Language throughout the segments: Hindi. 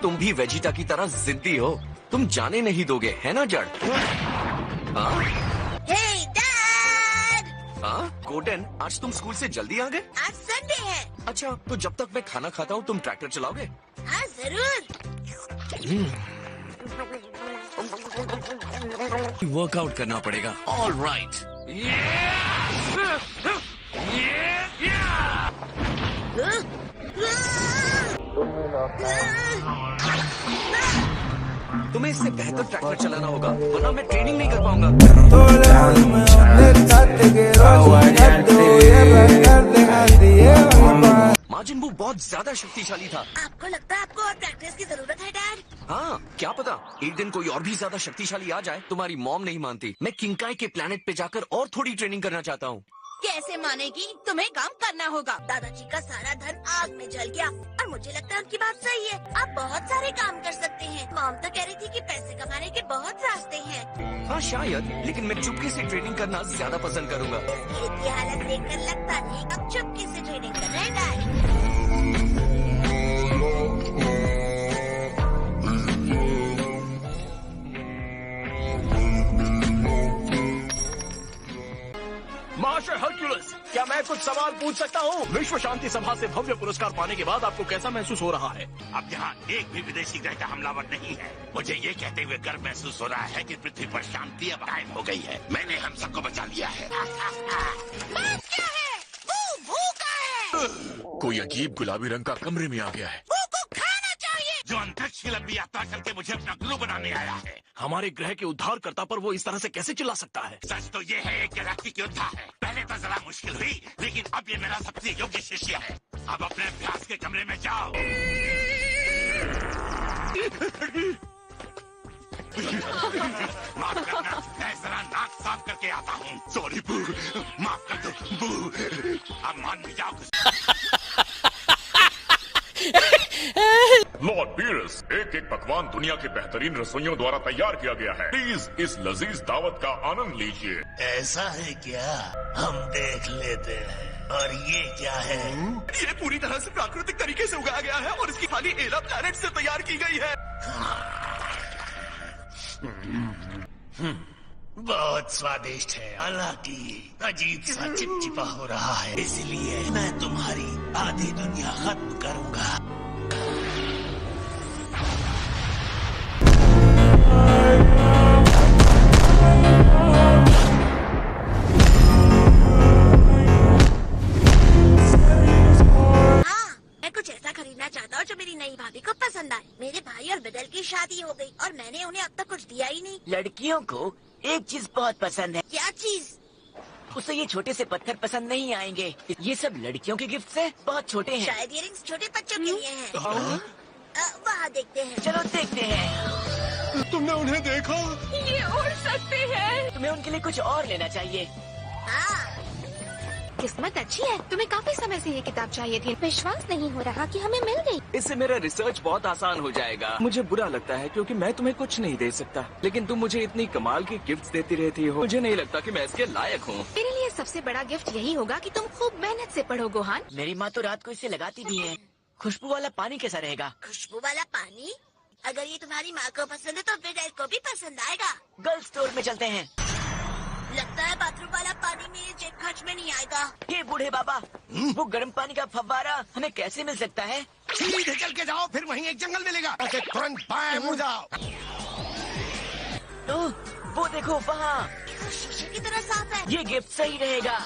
तुम भी वेजिटा की तरह जिद्दी हो, तुम जाने नहीं दोगे, है ना जड़? हे डैड! गोटेन, आज तुम स्कूल से जल्दी आ गए? आज संडे है। अच्छा, तो जब तक मैं खाना खाता हूँ तुम ट्रैक्टर चलाओगे? हाँ जरूर। वर्कआउट करना पड़ेगा। All right. तुम्हें इससे बेहतर ट्रैक्टर चलाना होगा, वरना मैं ट्रेनिंग नहीं कर पाऊंगा। मार्जिन वो बहुत ज्यादा शक्तिशाली था। आपको लगता है आपको और प्रैक्टिस की जरूरत है डैड? हाँ, क्या पता एक दिन कोई और भी ज्यादा शक्तिशाली आ जाए। तुम्हारी मॉम नहीं मानती। मैं किंकाई के प्लेनेट पे जाकर और थोड़ी ट्रेनिंग करना चाहता हूँ। कैसे मानेगी? तुम्हें काम करना होगा। दादाजी का सारा धन आग में जल गया और मुझे लगता है उनकी बात सही है। आप बहुत सारे काम कर सकते हैं। मॉम तो कह रही थी कि पैसे कमाने के बहुत रास्ते हैं। हाँ शायद, लेकिन मैं चुपके से ट्रेनिंग करना ज्यादा पसंद करूँगा। इसकी हालत देखकर लगता नहीं अब चुपके से ट्रेनिंग कर रहे हैं डैड। मास्टर हर्क्यूलिस, क्या मैं कुछ सवाल पूछ सकता हूँ? विश्व शांति सभा से भव्य पुरस्कार पाने के बाद आपको कैसा महसूस हो रहा है? अब यहाँ एक भी विदेशी ग्रह का हमलावर नहीं है। मुझे ये कहते हुए गर्व महसूस हो रहा है कि पृथ्वी पर शांति अब कायम हो गई है। मैंने हम सबको बचा लिया है। बात क्या है? वो भूखा है। कोई अजीब गुलाबी रंग का कमरे में आ गया है। वो को खाना चाहिए। जो अंतरिक्ष की लंबी यात्रा करके मुझे अपना गुरु बनाने आया है। हमारे ग्रह के उद्धारकर्ता पर वो इस तरह से कैसे चिल्ला सकता है? सच तो ये है एक गैलेक्टिक योद्धा है। पहले तो जरा मुश्किल हुई, लेकिन अब ये मेरा सबसे योग्य शिष्य है। अब अपने अभ्यास के कमरे में जाओ। माफ करना, मैं जरा नाक साफ करके आता हूँ। सॉरी बू, माफ कर दो बू। अब मान भी जाओ। लॉर्ड पीरस, एक एक पकवान दुनिया के बेहतरीन रसोइयों द्वारा तैयार किया गया है। प्लीज इस लजीज दावत का आनंद लीजिए। ऐसा है क्या? हम देख लेते हैं। और ये क्या है? ये पूरी तरह से प्राकृतिक तरीके से उगाया गया है और इसकी थाली एला प्लैनेट से तैयार की गई है। बहुत स्वादिष्ट है, हालांकि अजीब सा चिपचिपा हो रहा है। इसलिए मैं तुम्हारी आधी दुनिया खत्म करूंगा। जो मेरी नई भाभी को पसंद आए। मेरे भाई और बिडल की शादी हो गई और मैंने उन्हें अब तक कुछ दिया ही नहीं। लड़कियों को एक चीज बहुत पसंद है। क्या चीज? उसे ये छोटे से पत्थर पसंद नहीं आएंगे। ये सब लड़कियों के गिफ्ट है, बहुत छोटे हैं। शायद ये रिंग्स छोटे बच्चों के लिए हैं। वहाँ देखते हैं। चलो देखते हैं। तुमने उन्हें देखा? ये उड़ सकते हैं। तुम्हें उनके लिए कुछ और लेना चाहिए। हाँ। किस्मत अच्छी है, तुम्हें काफी समय से ये किताब चाहिए थी। विश्वास नहीं हो रहा कि हमें मिल गई। इससे मेरा रिसर्च बहुत आसान हो जाएगा। मुझे बुरा लगता है क्योंकि मैं तुम्हें कुछ नहीं दे सकता, लेकिन तुम मुझे इतनी कमाल की गिफ्ट्स देती रहती हो। मुझे नहीं लगता कि मैं इसके लायक हूँ। मेरे लिए सबसे बड़ा गिफ्ट यही होगा कि तुम खूब मेहनत से पढ़ो गोहान। मेरी माँ तो रात को इसे लगाती भी है। खुशबू वाला पानी कैसा रहेगा? खुशबू वाला पानी? अगर ये तुम्हारी माँ को पसंद है तो बिडल को भी पसंद आएगा। गर्ल्स स्टोर में चलते हैं। लगता है बाथरूम वाला पानी मेरे जेब खर्च में नहीं आएगा। ये बूढ़े बाबा, वो गर्म पानी का फव्वारा हमें कैसे मिल सकता है? सीधे चल के जाओ, फिर वहीं एक जंगल मिलेगा। तुरंत बाएं मुड़ जाओ। ओह, वो देखो वहाँ। शीशे की तरह साफ है। ये गिफ्ट सही रहेगा।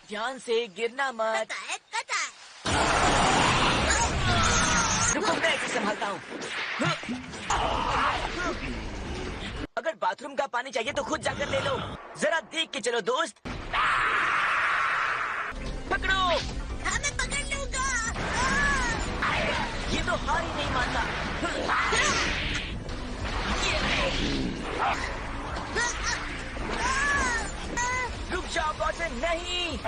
ध्यान से गिरना मत। कटा है। रुको, मैं इसे संभालता हूँ। अगर बाथरूम का पानी चाहिए तो खुद जाकर ले लो। जरा देख के चलो दोस्त। पकड़ो। हाँ मैं पकड़ लूंगा। ये तो हार ही नहीं मानता। रुक जाओ बॉटन, नहीं।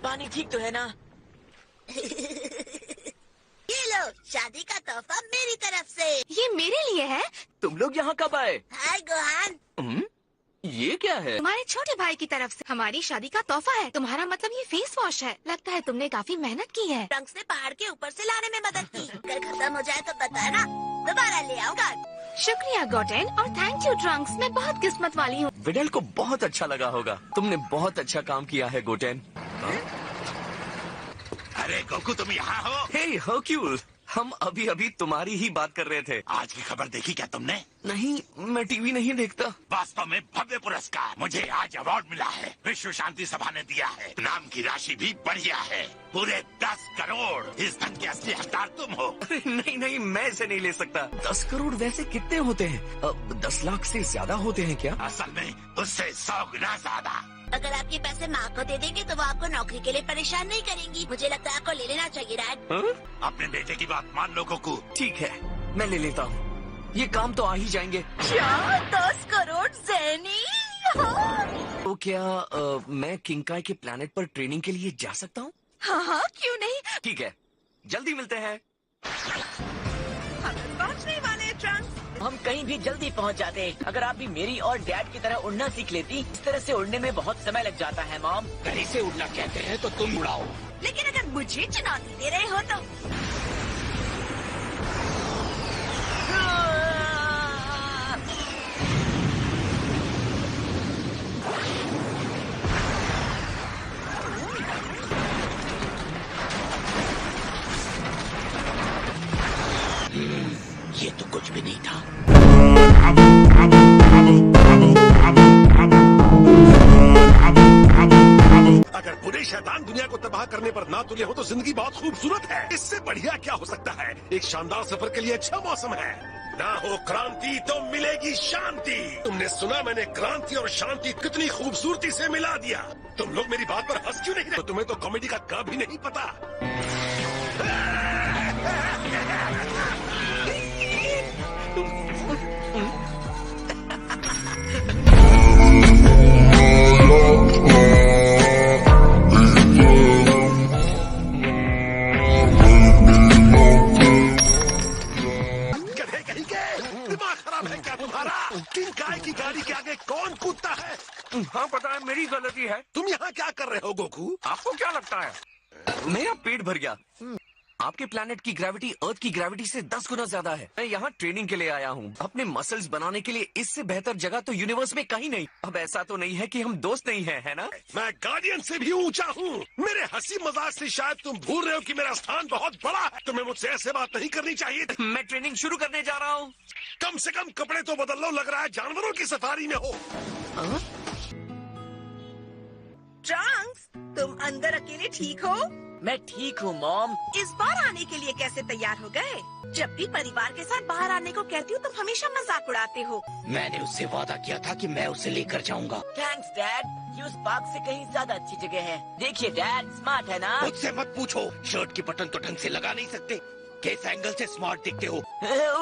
पानी ठीक तो है ना? ये लो शादी का तोहफा मेरी तरफ से। ये मेरे लिए है। तुम लोग यहाँ कब आए? हाय गोहान। ये क्या है? तुम्हारे छोटे भाई की तरफ से हमारी शादी का तोहफा है। तुम्हारा मतलब ये फेस वॉश है। लगता है तुमने काफी मेहनत की है। ट्रंक्स ने पहाड़ के ऊपर से लाने में मदद की। अगर खत्म हो जाए तो बताना, दोबारा ले आऊंगा। शुक्रिया गोटेन और थैंक यू ट्रंक्स। मैं बहुत किस्मत वाली हूँ। विडल को बहुत अच्छा लगा होगा। तुमने बहुत अच्छा काम किया है गोटेन। अरे गोकू, तुम यहाँ हो? हे हर्क्यूल, हम अभी अभी तुम्हारी ही बात कर रहे थे। आज की खबर देखी क्या तुमने? नहीं, मैं टीवी नहीं देखता। वास्तव में भव्य पुरस्कार मुझे आज अवार्ड मिला है। विश्व शांति सभा ने दिया है। नाम की राशि भी बढ़िया है, पूरे 10 करोड़। इस धन के असली हकदार तुम हो। अरे नहीं नहीं, मैं इसे नहीं ले सकता। 10 करोड़ वैसे कितने होते हैं? 10 लाख से ज्यादा होते हैं क्या? असल में उससे 100 गुना ज्यादा। अगर आपके पैसे माँ को दे देंगे तो वो आपको नौकरी के लिए परेशान नहीं करेंगी। मुझे लगता है आपको ले लेना चाहिए डैड। हाँ? अपने बेटे की बात मान लो गोकू। ठीक है, मैं ले लेता हूँ। ये काम तो आ ही जाएंगे। क्या 10 करोड़ ज़ेनी? तो क्या मैं किंगकाई के प्लेनेट पर ट्रेनिंग के लिए जा सकता हूँ? हाँ, क्यों नहीं? ठीक है, जल्दी मिलते हैं। हम पहुँचने वाले हैं ट्रंक्स। हम कहीं भी जल्दी पहुंच जाते। अगर आप भी मेरी और डैड की तरह उड़ना सीख लेती। इस तरह से उड़ने में बहुत समय लग जाता है मॉम। कहीं से उड़ना कहते हैं तो तुम उड़ाओ। लेकिन अगर मुझे चुनौती दे रहे हो तो ये तो कुछ भी नहीं था। अगर बुरे शैतान दुनिया को तबाह करने पर ना तुले हो तो जिंदगी बहुत खूबसूरत है। इससे बढ़िया क्या हो सकता है? एक शानदार सफर के लिए अच्छा मौसम है। ना हो क्रांति तो मिलेगी शांति। तुमने सुना मैंने क्रांति और शांति कितनी खूबसूरती से मिला दिया। तुम लोग मेरी बात पर हंस क्यों नहीं रहे? तो तुम्हें तो कॉमेडी का क भी नहीं पता। दिमाग खराब है क्या तुम्हारा? किंगकाई की गाड़ी के आगे कौन कूदता है? हाँ पता है, मेरी गलती है। तुम यहाँ क्या कर रहे हो गोकू? आपको क्या लगता है? मेरा पेट भर गया। आपके प्लेनेट की ग्रेविटी अर्थ की ग्रेविटी से 10 गुना ज्यादा है। मैं यहाँ ट्रेनिंग के लिए आया हूँ, अपने मसल्स बनाने के लिए। इससे बेहतर जगह तो यूनिवर्स में कहीं नहीं। अब ऐसा तो नहीं है कि हम दोस्त नहीं हैं, है ना? मैं गार्डियन से भी ऊंचा हूँ। मेरे हंसी मजाक से शायद तुम भूल रहे हो कि मेरा स्थान बहुत बड़ा है। तुम्हें मुझसे ऐसे बात नहीं करनी चाहिए थी। मैं ट्रेनिंग शुरू करने जा रहा हूँ। कम से कम कपड़े तो बदल लो, लग रहा है जानवरों की सफारी में हो। ट्रंक्स, तुम अंदर अकेले ठीक हो? मैं ठीक हूँ मॉम। इस बार आने के लिए कैसे तैयार हो गए? जब भी परिवार के साथ बाहर आने को कहती हूँ तुम हमेशा मजाक उड़ाते हो। मैंने उससे वादा किया था कि मैं उसे लेकर जाऊंगा। Thanks dad. ये उस पार्क से कहीं ज्यादा अच्छी जगह है। देखिए डैड, स्मार्ट है ना? मुझसे मत पूछो, शर्ट की बटन तो ढंग से लगा नहीं सकते। किस एंगल से स्मार्ट दिखते हो?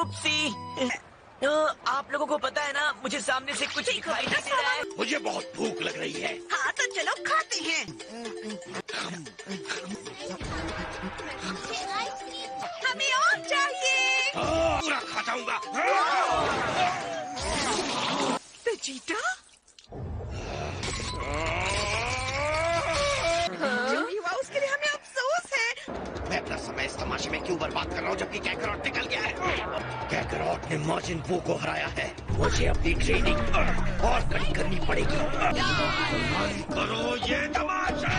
उपसी। आप लोगों को पता है ना, मुझे सामने से कुछ दिखाई नहीं दे रहा है। मुझे बहुत भूख लग रही है। हाँ तो चलो खाते हैं। हमें और चाहिए। पूरा खा जाऊंगा। बेजीटा, जो भी हुआ उसके लिए हमें अफसोस है। मैं अपना समय इस तमाशे में क्यों बर्बाद कर रहा हूँ जबकि कैकरॉट निकल गया है। कैकरॉट ने मार्जिन वो को हराया है। मुझे अपनी ट्रेनिंग और कड़ी करनी पड़ेगी। करो ये तमाशा।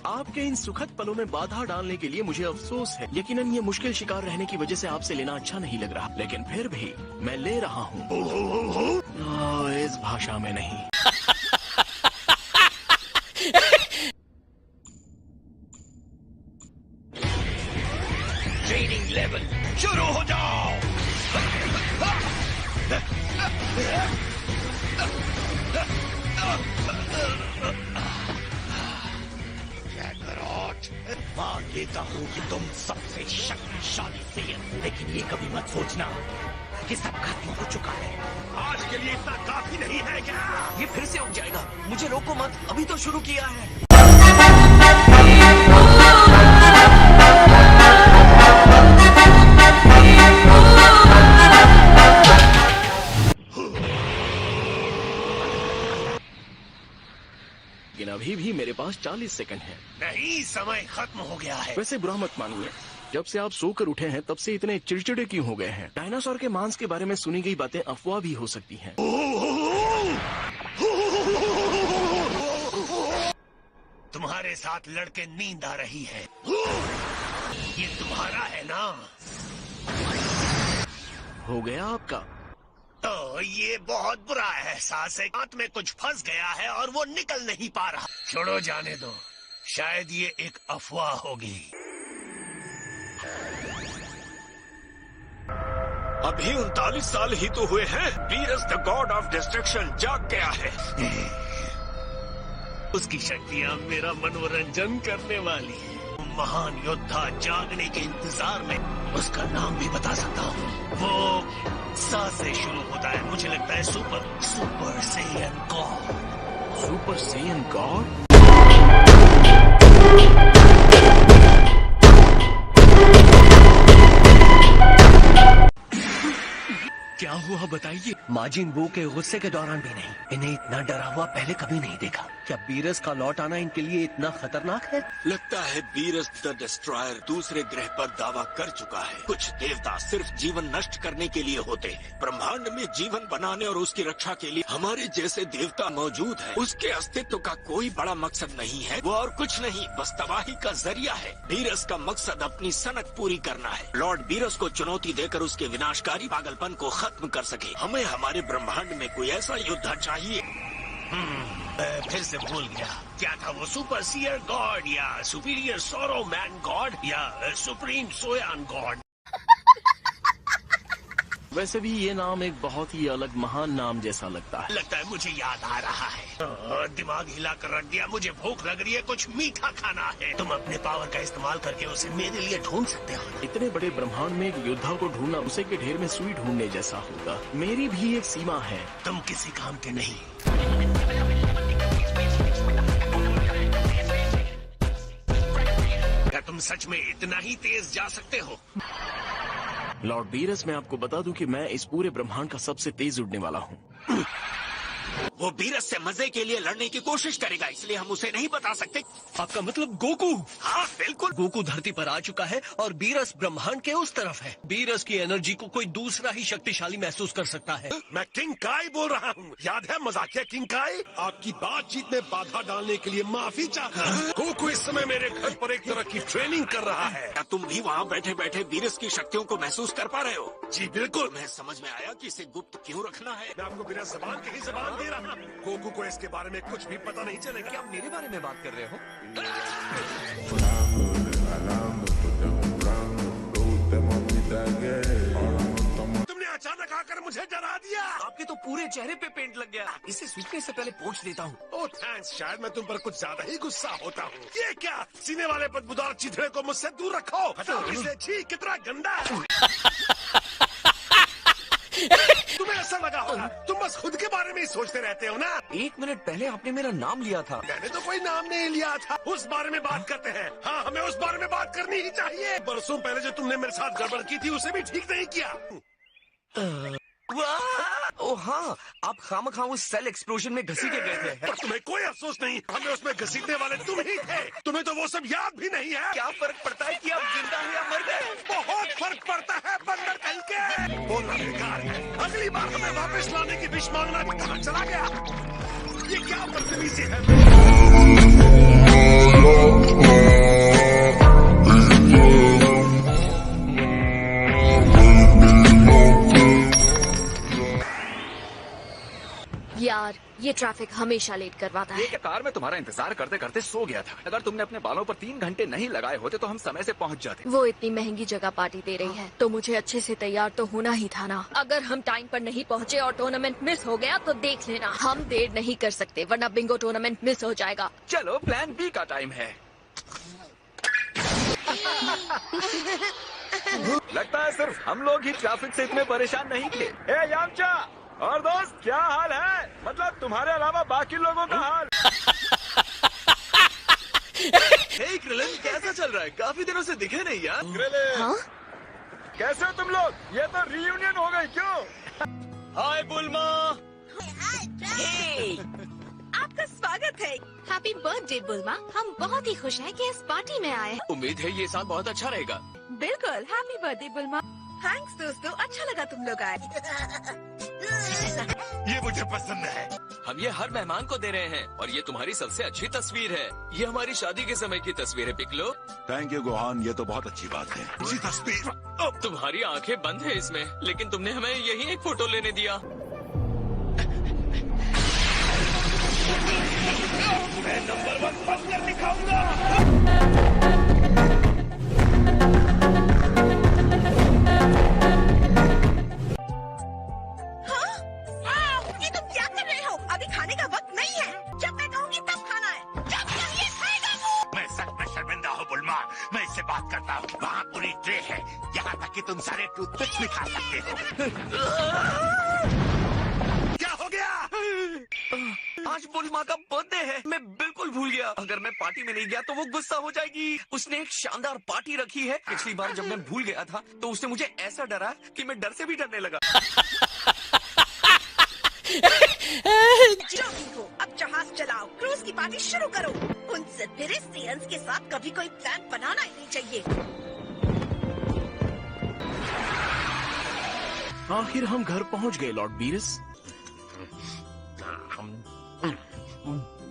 आपके इन सुखद पलों में बाधा डालने के लिए मुझे अफसोस है। यकीनन ये मुश्किल शिकार रहने की वजह से आपसे लेना अच्छा नहीं लग रहा, लेकिन फिर भी मैं ले रहा हूँ। इस भाषा में नहीं। ट्रेनिंग लेवल शुरू हो जाओ। अफवाह देता हूँ कि तुम सबसे शक्तिशाली सेयन, लेकिन ये कभी मत सोचना कि सब खत्म हो चुका है। आज के लिए इतना काफी नहीं है क्या? ये फिर से उग जाएगा। मुझे रोको मत, अभी तो शुरू किया है। लेकिन अभी भी मेरे पास 40 सेकंड है। नहीं, समय खत्म हो गया है। वैसे बुरा मत मानिए, जब से आप सोकर उठे हैं तब से इतने चिड़चिड़े क्यों हो गए हैं? डायनासोर के मांस के बारे में सुनी गई बातें अफवाह भी हो सकती हैं। तुम्हारे साथ लड़के नींद आ रही है। ये तुम्हारा है ना? हो गया आपका? तो ये बहुत बुरा एहसास है। हाथ में कुछ फंस गया है और वो निकल नहीं पा रहा। छोड़ो, जाने दो, शायद ये एक अफवाह होगी। अभी 39 साल ही तो हुए हैं। Beerus the God of destruction जाग गया है। उसकी शक्तियाँ मेरा मनोरंजन करने वाली है। महान योद्धा जागने के इंतजार में। उसका नाम भी बता सकता हूँ। वो सा से शुरू होता है। मुझे लगता है super Saiyan God. Super Saiyan God? क्या हुआ बताइए। माजिन बू के गुस्से के दौरान भी नहीं। इन्हें इतना डरा हुआ पहले कभी नहीं देखा। क्या बीरस का लौट आना इनके लिए इतना खतरनाक है? लगता है वीरस द डिस्ट्रॉयर दूसरे ग्रह पर दावा कर चुका है। कुछ देवता सिर्फ जीवन नष्ट करने के लिए होते हैं। ब्रह्मांड में जीवन बनाने और उसकी रक्षा के लिए हमारे जैसे देवता मौजूद है। उसके अस्तित्व का कोई बड़ा मकसद नहीं है। वो और कुछ नहीं, बस तबाही का जरिया है। वीरस का मकसद अपनी सनक पूरी करना है। लॉर्ड वीरस को चुनौती देकर उसके विनाशकारी पागलपन को खत्म कर सके। हमें हमारे ब्रह्मांड में कोई ऐसा योद्धा चाहिए। फिर से भूल गया। क्या था वो? सुपर सीयर गॉड या सुपीरियर सोरो मैन गॉड या सुप्रीम सोयान गॉड? वैसे भी ये नाम एक बहुत ही अलग महान नाम जैसा लगता है। लगता है मुझे याद आ रहा है। दिमाग हिला कर रख दिया। मुझे भूख लग रही है, कुछ मीठा खाना है। तुम अपने पावर का इस्तेमाल करके उसे मेरे लिए ढूंढ सकते हो। इतने बड़े ब्रह्मांड में एक योद्धा को ढूंढना उसे के ढेर में सुई ढूंढने जैसा होगा। मेरी भी एक सीमा है। तुम किसी काम के नहीं। क्या तुम सच में इतना ही तेज जा सकते हो? लॉर्ड वीरस, मैं आपको बता दूं कि मैं इस पूरे ब्रह्मांड का सबसे तेज उड़ने वाला हूँ। वो वीरस से मजे के लिए लड़ने की कोशिश करेगा, इसलिए हम उसे नहीं बता सकते। आपका मतलब गोकू? हाँ बिल्कुल। गोकू धरती पर आ चुका है और बीरस ब्रह्मांड के उस तरफ है। बीरस की एनर्जी को कोई दूसरा ही शक्तिशाली महसूस कर सकता है। मैं किंग काई बोल रहा हूँ। याद है मजाकिया किंग काई? आपकी बातचीत में बाधा डालने के लिए माफी चाहता हूँ। गोकू इस समय मेरे घर पर एक तरह की ट्रेनिंग कर रहा है। क्या तुम भी वहाँ बैठे बैठे वीरस की शक्तियों को महसूस कर पा रहे हो? जी बिल्कुल। मैं समझ में आया कि इसे गुप्त क्यों रखना है। मैं आपको बिना जबान के ही जबान दे रहा हूँ। गोकू को इसके बारे में कुछ भी पता नहीं चलेगा। क्या आप मेरे बारे में बात कर रहे हो? तुमने अचानक आकर मुझे डरा दिया। आपके तो पूरे चेहरे पे पेंट लग गया। इसे सूखने से पहले पोंछ देता हूँ। ओह थैंक्स। शायद मैं तुम पर कुछ ज्यादा ही गुस्सा होता हूँ। ये क्या? सीने वाले बदबूदार चिथड़े को मुझसे दूर रखो। हटाओ इसे। छी, कितना गंदा है। तुम्हें ऐसा लगा होगा, तुम बस खुद के बारे में ही सोचते रहते हो ना। 1 मिनट पहले आपने मेरा नाम लिया था। मैंने तो कोई नाम नहीं लिया था। उस बारे में बात करते हैं। हाँ, हमें उस बारे में बात करनी ही चाहिए। बरसों पहले जो तुमने मेरे साथ गड़बड़ की थी उसे भी ठीक नहीं किया। ओ हाँ, आप खामखा उस सेल एक्सप्लोजन में घसीटे गए थे। पर तुम्हें कोई अफसोस नहीं, हमें उसमें घसीटने वाले तुम ही थे। तुम्हें तो वो सब याद भी नहीं है। क्या फर्क पड़ता है कि आप जिंदा हैं या मर गए? बहुत फर्क पड़ता है बंदर कहीं के। बोलना बेकार है। अगली बार हमें वापस लाने की विश मांगना कहाँ चला गया? ये क्या बदतमीजी है? यार, ये ट्रैफिक हमेशा लेट करवाता है। ये कार में तुम्हारा इंतजार करते करते सो गया था। अगर तुमने अपने बालों पर 3 घंटे नहीं लगाए होते तो हम समय से पहुंच जाते। वो इतनी महंगी जगह पार्टी दे रही है तो मुझे अच्छे से तैयार तो होना ही था ना। अगर हम टाइम पर नहीं पहुँचे और टूर्नामेंट मिस हो गया तो देख लेना। हम देर नहीं कर सकते वरना बिंगो टूर्नामेंट मिस हो जाएगा। चलो प्लान बी का टाइम है। लगता है सिर्फ हम लोग ही ट्रैफिक से इतने परेशान नहीं थे। ए यामचा और दोस्त, क्या हाल है? मतलब तुम्हारे अलावा बाकी लोगों का हाल। हे ग्रिलिन, कैसा चल रहा है? काफी दिनों से दिखे नहीं यार। ग्रिलिन, हाँ? कैसे हो तुम लोग? ये तो रियूनियन हो गई क्यों? हाय बुल्मा। आपका स्वागत है। Happy birthday बुल्मा। हम बहुत ही खुश हैं कि इस पार्टी में आए। उम्मीद है ये साल बहुत अच्छा रहेगा। बिल्कुल, हैप्पी बर्थडे बुल्मा। थैंक्स दोस्तों, अच्छा लगा तुम लोग आए। ये मुझे पसंद है। हम ये हर मेहमान को दे रहे हैं और ये तुम्हारी सबसे अच्छी तस्वीर है। ये हमारी शादी के समय की तस्वीर है पिकलो। थैंक यू गोहान, ये तो बहुत अच्छी बात है। ये तस्वीर तुम्हारी आंखें बंद है इसमें, लेकिन तुमने हमें यही एक फोटो लेने दिया। मैं नंबर 1 बनकर दिखाऊंगा। ये तुम क्या कर रहे हो? अभी खाने का वक्त नहीं है। जब मैं कहूँगी तब खाना है। जब चाहिए खाएगा वो। मैं सच में शर्मिंदा हूँ बुल्मा। मैं इससे बात करता हूँ। वहाँ पूरी ट्रे है, यहाँ तक कि तुम सारे टूथपिक्स भी खा सकते हो। क्या हो गया? आज बुल्मा का बर्थडे है। मैं बिल्कुल भूल गया। अगर मैं पार्टी में नहीं गया तो वो गुस्सा हो जाएगी। उसने एक शानदार पार्टी रखी है। पिछली बार जब मैं भूल गया था तो उसने मुझे ऐसा डरा कि मैं डर से भी डरने लगा। जो भी हो, अब जहाज चलाओ, क्रूज की पार्टी शुरू करो। उनसे फिर सियंस के साथ कभी कोई प्लान बनाना ही नहीं चाहिए। आखिर हम घर पहुंच गए लॉर्ड बीरस।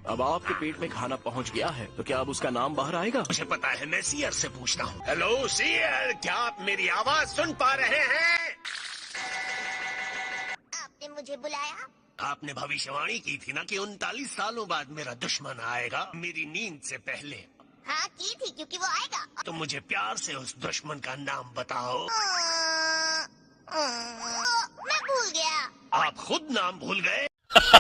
अब आपके पेट में खाना पहुंच गया है, तो क्या अब उसका नाम बाहर आएगा? मुझे पता है, मैं सीयर से पूछता हूँ। हेलो सीयर, क्या आप मेरी आवाज सुन पा रहे हैं? आपने मुझे बुलाया? आपने भविष्यवाणी की थी ना कि 39 सालों बाद मेरा दुश्मन आएगा, मेरी नींद से पहले। हाँ की थी, क्योंकि वो आएगा। तो मुझे प्यार से उस दुश्मन का नाम बताओ। मैं भूल गया। आप खुद नाम भूल गए? Super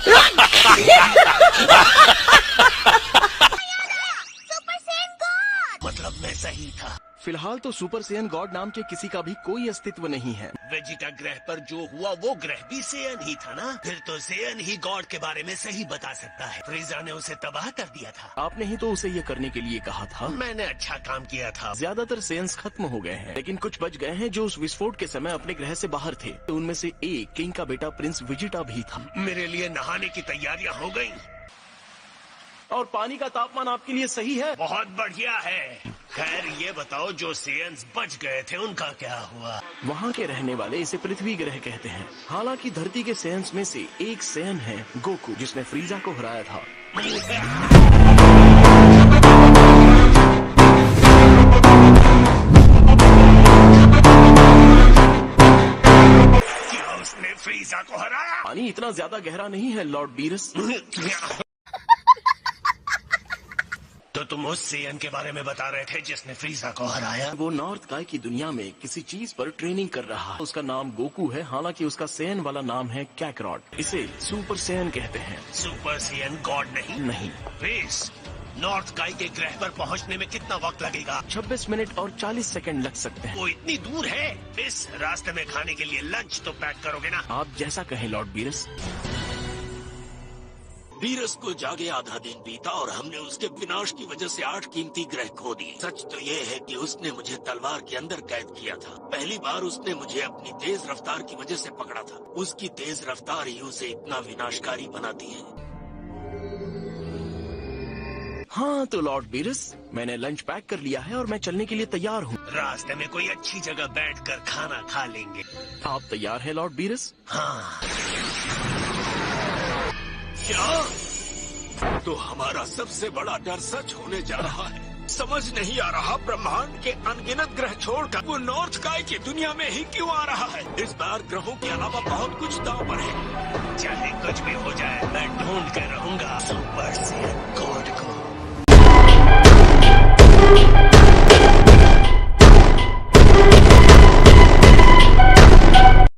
Saiyan God. मतलब मैं सही था। फिलहाल तो सुपर सेयन गॉड नाम के किसी का भी कोई अस्तित्व नहीं है। वेजिटा ग्रह पर जो हुआ वो ग्रह भी सेयन ही था ना? फिर तो सेयन ही गॉड के बारे में सही बता सकता है। फ्रीजा ने उसे तबाह कर दिया था। आपने ही तो उसे ये करने के लिए कहा था। मैंने अच्छा काम किया था। ज्यादातर सेयन्स खत्म हो गए हैं, लेकिन कुछ बच गए हैं जो उस विस्फोट के समय अपने ग्रह से बाहर थे। उनमें से एक किंग का बेटा प्रिंस वेजिटा भी था। मेरे लिए नहाने की तैयारियां हो गई। और पानी का तापमान आपके लिए सही है? बहुत बढ़िया है। खैर ये बताओ, जो सेयन्स बच गए थे उनका क्या हुआ? वहाँ के रहने वाले इसे पृथ्वी ग्रह कहते हैं। हालांकि धरती के सेयन्स में से एक सेयन है गोकू, जिसने फ्रीजा को हराया था। क्या उसने फ्रीजा को हराया? पानी इतना ज्यादा गहरा नहीं है लॉर्ड बीरस। तो तुम उस सेयन के बारे में बता रहे थे जिसने फ्रीजा को हराया? वो नॉर्थ काय की दुनिया में किसी चीज पर ट्रेनिंग कर रहा है। उसका नाम गोकू है, हालांकि उसका सेयन वाला नाम है कैकरॉट। इसे सुपर सेयन कहते हैं। सुपर सेयन गॉड नहीं? नहीं। रेस, नॉर्थ काय के ग्रह पर पहुंचने में कितना वक्त लगेगा? 26 मिनट और 40 सेकंड लग सकते हैं। वो इतनी दूर है? इस रास्ते में खाने के लिए लंच तो पैक करोगे ना? आप जैसा कहें लॉर्ड बीरस। बीरस को जागे आधा दिन बीता और हमने उसके विनाश की वजह से 8 कीमती ग्रह खो दिए। सच तो ये है कि उसने मुझे तलवार के अंदर कैद किया था। पहली बार उसने मुझे अपनी तेज रफ्तार की वजह से पकड़ा था। उसकी तेज रफ्तार ही उसे इतना विनाशकारी बनाती है। हाँ तो लॉर्ड बीरस, मैंने लंच पैक कर लिया है और मैं चलने के लिए तैयार हूँ। रास्ते में कोई अच्छी जगह बैठकर खाना खा लेंगे। आप तैयार हैं लॉर्ड बीरस? हाँ। क्या? तो हमारा सबसे बड़ा डर सच होने जा रहा है। समझ नहीं आ रहा, ब्रह्मांड के अनगिनत ग्रह छोड़कर वो नॉर्थ काय की दुनिया में ही क्यों आ रहा है? इस बार ग्रहों के अलावा बहुत कुछ दांव पर है। चाहे कुछ भी हो जाए, मैं ढूंढ कर रहूंगा सुपर सेयन गॉड को।